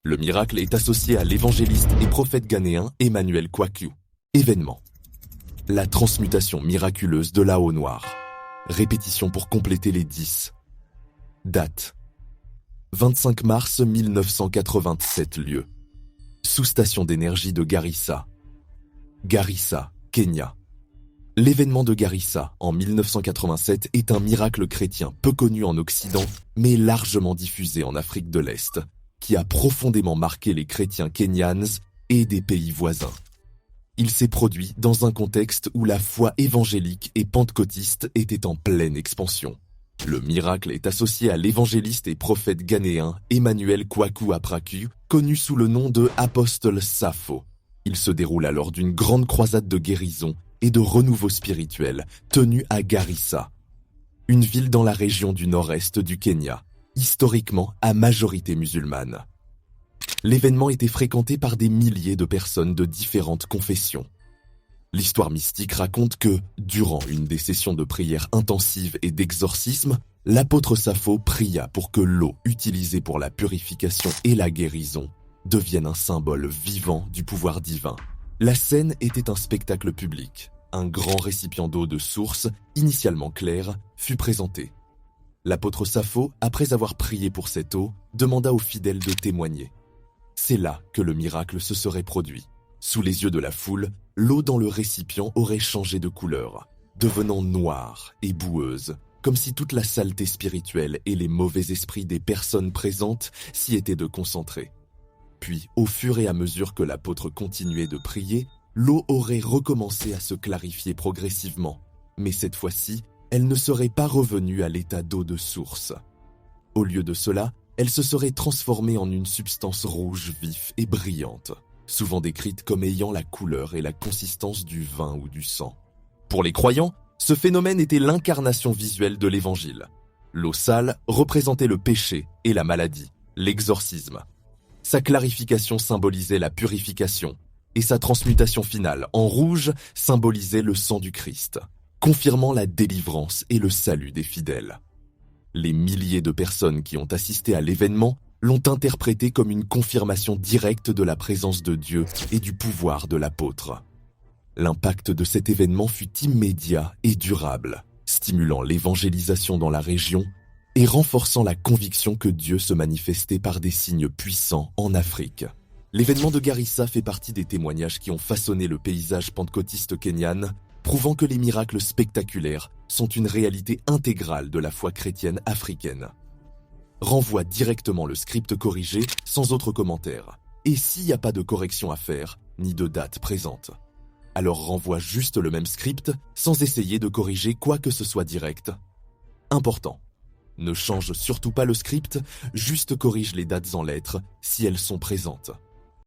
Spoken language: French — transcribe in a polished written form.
Le miracle est associé à l'évangéliste et prophète ghanéen Emmanuel Kwaku. Événement. La transmutation miraculeuse de la eau noire. Répétition pour compléter les 10. Date. 25 mars 1987 lieu. Sous-station d'énergie de Garissa. Garissa, Kenya. L'événement de Garissa, en 1987, est un miracle chrétien peu connu en Occident, mais largement diffusé en Afrique de l'Est, qui a profondément marqué les chrétiens kenyans et des pays voisins. Il s'est produit dans un contexte où la foi évangélique et pentecôtiste était en pleine expansion. Le miracle est associé à l'évangéliste et prophète ghanéen Emmanuel Kwaku Apraku, connu sous le nom de Apostole Sapho. Il se déroule alors d'une grande croisade de guérison et de renouveau spirituel tenue à Garissa, une ville dans la région du nord-est du Kenya, historiquement à majorité musulmane. L'événement était fréquenté par des milliers de personnes de différentes confessions. L'histoire mystique raconte que, durant une des sessions de prière intensive et d'exorcisme, l'apôtre Sapho pria pour que l'eau utilisée pour la purification et la guérison devienne un symbole vivant du pouvoir divin. La scène était un spectacle public. Un grand récipient d'eau de source, initialement clair, fut présenté. L'apôtre Sapho, après avoir prié pour cette eau, demanda aux fidèles de témoigner. C'est là que le miracle se serait produit. Sous les yeux de la foule, l'eau dans le récipient aurait changé de couleur, devenant noire et boueuse, comme si toute la saleté spirituelle et les mauvais esprits des personnes présentes s'y étaient de concentrer. Puis, au fur et à mesure que l'apôtre continuait de prier, l'eau aurait recommencé à se clarifier progressivement, mais cette fois-ci, elle ne serait pas revenue à l'état d'eau de source. Au lieu de cela, elle se serait transformée en une substance rouge vif et brillante, souvent décrite comme ayant la couleur et la consistance du vin ou du sang. Pour les croyants, ce phénomène était l'incarnation visuelle de l'évangile. L'eau sale représentait le péché et la maladie, l'exorcisme. Sa clarification symbolisait la purification, et sa transmutation finale en rouge symbolisait le sang du Christ, confirmant la délivrance et le salut des fidèles. Les milliers de personnes qui ont assisté à l'événement l'ont interprété comme une confirmation directe de la présence de Dieu et du pouvoir de l'apôtre. L'impact de cet événement fut immédiat et durable, stimulant l'évangélisation dans la région et renforçant la conviction que Dieu se manifestait par des signes puissants en Afrique. L'événement de Garissa fait partie des témoignages qui ont façonné le paysage pentecôtiste kényan, prouvant que les miracles spectaculaires sont une réalité intégrale de la foi chrétienne africaine. Renvoie directement le script corrigé sans autre commentaire. Et s'il n'y a pas de correction à faire, ni de date présente, alors renvoie juste le même script sans essayer de corriger quoi que ce soit direct. Important. Ne change surtout pas le script, juste corrige les dates en lettres si elles sont présentes.